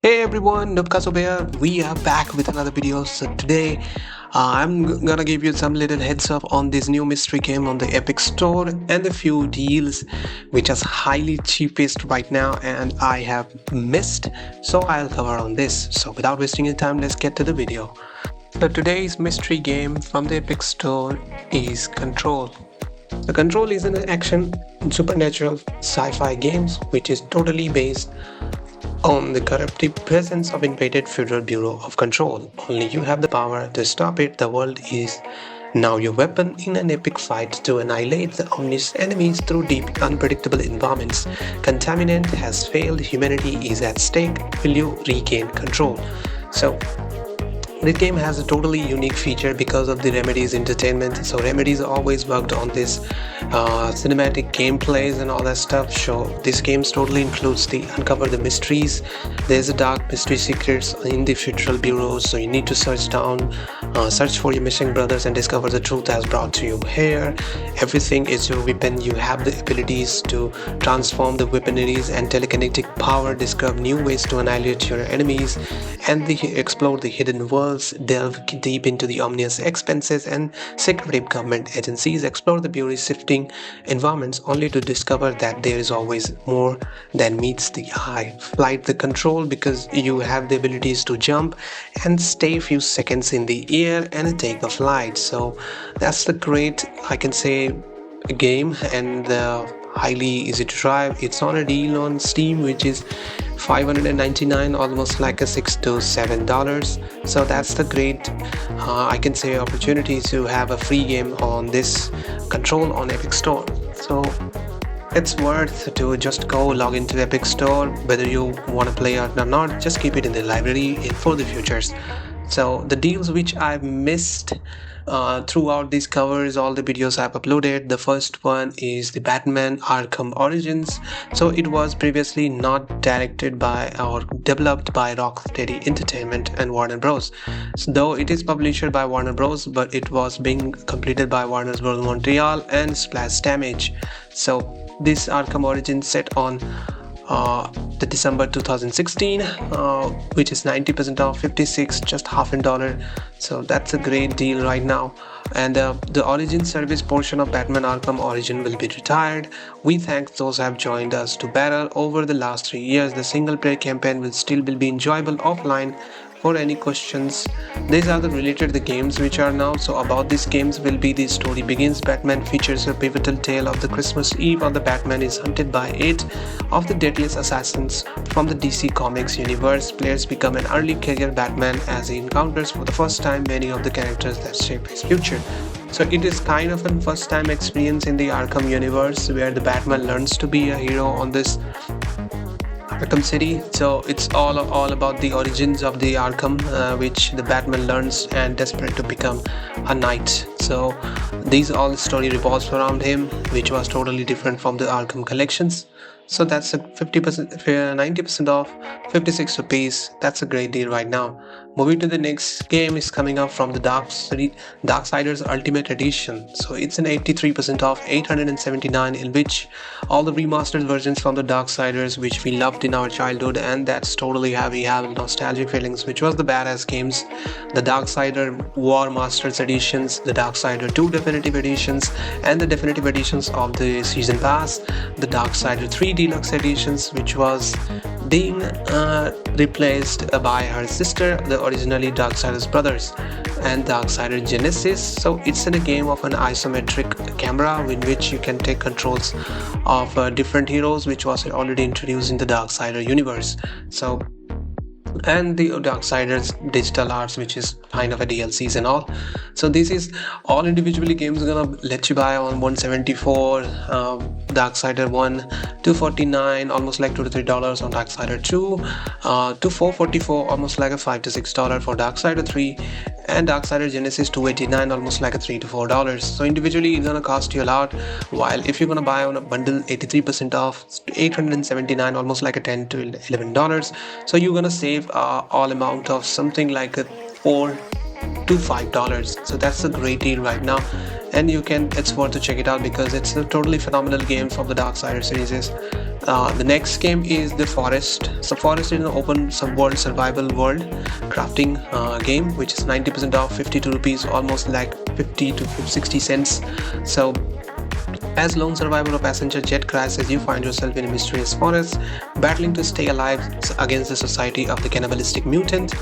Hey everyone, Nubkaso here. We are back with another video. So today I'm gonna give you some little heads up on this new mystery game on the Epic Store and a few deals which are highly cheapest right now and I have missed. So I'll cover on this. So without wasting any time, let's get to the video. So today's mystery game from the Epic Store is Control. The Control is an action supernatural sci-fi games which is totally based on the corruptive presence of invaded Federal Bureau of Control. Only you have the power to stop it. The world is now your weapon in an epic fight to annihilate the ominous enemies through deep, unpredictable environments. Contaminant has failed. Humanity is at stake. Will you regain control? So this game has a totally unique feature because of the Remedy's entertainment. So Remedy's always worked on this cinematic gameplays and all that stuff. So this game totally includes the uncover the mysteries. There's a dark mystery secrets in the Federal Bureau. So you need to search for your missing brothers and discover the truth as brought to you here. Everything is your weapon. You have the abilities to transform the weaponaries and telekinetic power, discover new ways to annihilate your enemies, and explore the hidden world. Delve deep into the ominous expenses and secretive government agencies, explore the Bureau's shifting environments only to discover that there is always more than meets the eye. Flight the Control because you have the abilities to jump and stay a few seconds in the air and take a flight. So that's the great, I can say, game and highly easy to try. It's on a deal on Steam which is $599, almost like a $6 to $7. So that's the great I can say opportunity to have a free game on this Control on Epic Store. So it's worth to just go log into the Epic Store. Whether you want to play it or not, just keep it in the library for the futures. So the deals which I've missed throughout these covers, all the videos I've uploaded. The first one is the Batman Arkham Origins. So it was previously not directed by or developed by Rocksteady Entertainment and Warner Bros. So though it is published by Warner Bros, but it was being completed by Warner Bros. Montreal and Splash Damage. So this Arkham Origins set on the December 2016, which is 90% off, 56, just $half. So that's a great deal right now. And the Origin service portion of Batman Arkham Origin will be retired. We thank those who have joined us to battle over the last 3 years. The single player campaign will still be enjoyable offline. For any questions, these are the related the games which are now. So about these games will be the story begins. Batman features a pivotal tale of the Christmas Eve of the Batman is hunted by 8 of the deadliest assassins from the DC Comics universe. Players become an early career Batman as he encounters for the first time many of the characters that shape his future. So it is kind of a first time experience in the Arkham universe where the Batman learns to be a hero on this Arkham City. So it's all about the origins of the Arkham, which the Batman learns and desperate to become a knight. So these all the story revolves around him, which was totally different from the Arkham collections. So that's a 50%, 90% off, 56 rupees. That's a great deal right now. Moving to the next game is coming up from the Darksiders Ultimate Edition. So it's an 83% off, $879, in which all the remastered versions from the Darksiders which we loved in our childhood, and that's totally we have nostalgic feelings, which was the badass games. The Darksider War Masters editions, the Darksider 2 definitive editions, and the definitive editions of the season pass. The Darksider 3 Deluxe editions, which was being replaced by her sister, the originally Darksiders brothers, and Darksider Genesis. So it's in a game of an isometric camera in which you can take controls of different heroes, which was already introduced in the Darksider universe. So and the Darksiders digital arts, which is kind of a DLCs and all. So this is all individually games gonna let you buy on 174, Darksider 1 249, almost like $2 to $3 on Darksider 2, to 444, almost like a $5 to $6 for Darksider 3, and Darksider Genesis 289, almost like a $3 to $4. So individually it's gonna cost you a lot, while if you're gonna buy on a bundle 83% off, $879, almost like a $10 to $11. So you're gonna save all amount of something like a $4 to $5. So that's a great deal right now. and it's worth to check it out because it's a totally phenomenal game from the Darksiders series. The next game is The Forest. So Forest is an open world survival world crafting game, which is 90% off, 52 rupees, almost like 50 to 60 cents. So as lone survivor of passenger jet crisis, you find yourself in a mysterious forest, battling to stay alive against the society of the cannibalistic mutant.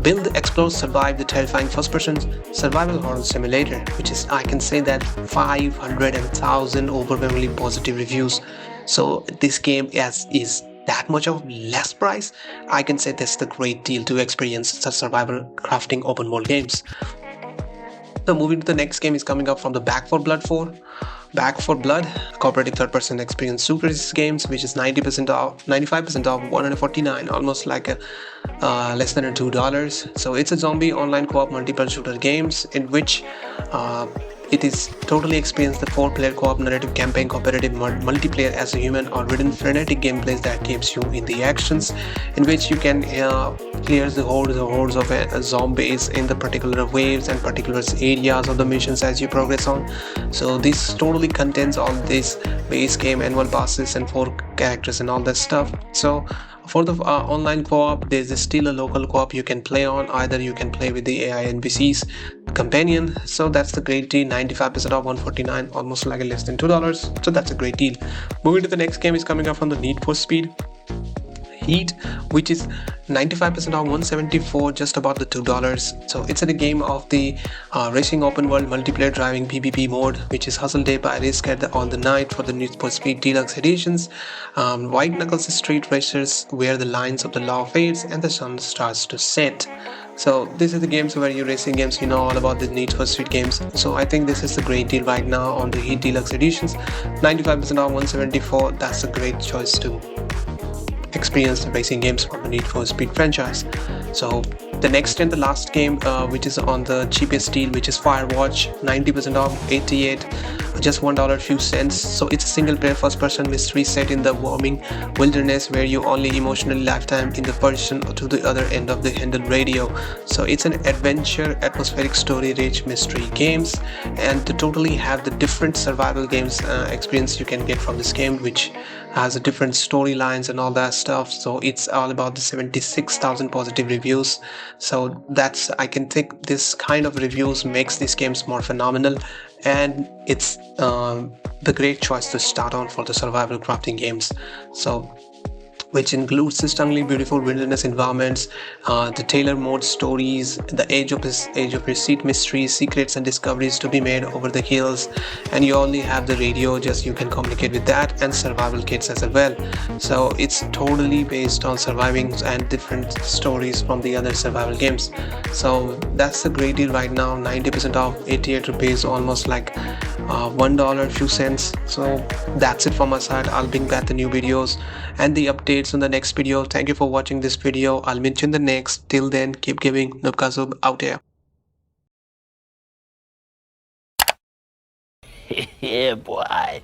Build, explore, survive the terrifying first-person survival horror simulator, which is, I can say that 500 and 1,000 overwhelmingly positive reviews. So this game is that much of less price. I can say this is the great deal to experience such survival crafting open world games. So moving to the next game is coming up from the Back 4 Blood 4. Back 4 Blood, cooperative third-person experience super games, which is 90% off, 95% off, 149, almost like a less than $2. So it's a zombie online co-op multiplayer shooter games in which it is totally experienced the 4-player co-op narrative campaign competitive multiplayer as a human or written frenetic gameplays that keeps you in the actions, in which you can clear the hordes of zombies in the particular waves and particular areas of the missions as you progress on. So this totally contains all this base game, annual passes, and 4 characters and all that stuff. So for the online co-op, there's still a local co-op you can play on. Either you can play with the AI NPCs companion, so that's the great deal. 95% off, 149, almost like less than $2. So that's a great deal. Moving to the next game is coming up from the Need for Speed Heat, which is 95% off, 174, just about the $2. So it's a game of the racing open world multiplayer driving PvP mode, which is hustle day by race all the night for the Need for Speed Deluxe editions. White knuckles street racers where the lines of the law fades and the sun starts to set. So this is the games where you're racing games, you know all about the Need for Speed games. So I think this is a great deal right now on the Heat Deluxe editions. 95% off, 174. That's a great choice to experience the racing games from the Need for Speed franchise. So the next and the last game, which is on the cheapest deal, which is Firewatch, 90% off, 88, just $1 few cents. So it's a single player first person mystery set in the warming wilderness where you only emotionally lifetime in the person to the other end of the handle radio. So it's an adventure atmospheric story rich mystery games, and to totally have the different survival games experience you can get from this game, which has a different storylines and all that stuff. So it's all about the 76,000 positive reviews. So that's, I can think this kind of reviews makes these games more phenomenal, and it's the great choice to start on for the survival crafting games. So which includes the stunningly beautiful wilderness environments, the tailor-made stories, the age of your seat mysteries, secrets and discoveries to be made over the hills, and you only have the radio, just you can communicate with that, and survival kits as well. So it's totally based on surviving and different stories from the other survival games. So that's a great deal right now, 90% off, 88 rupees, almost like $1 few cents. So that's it from my side. I'll bring back the new videos and the updates on the next video. Thank you for watching this video. I'll meet you in the next. Till then, keep giving. Nubkazub out here. Yeah, boy.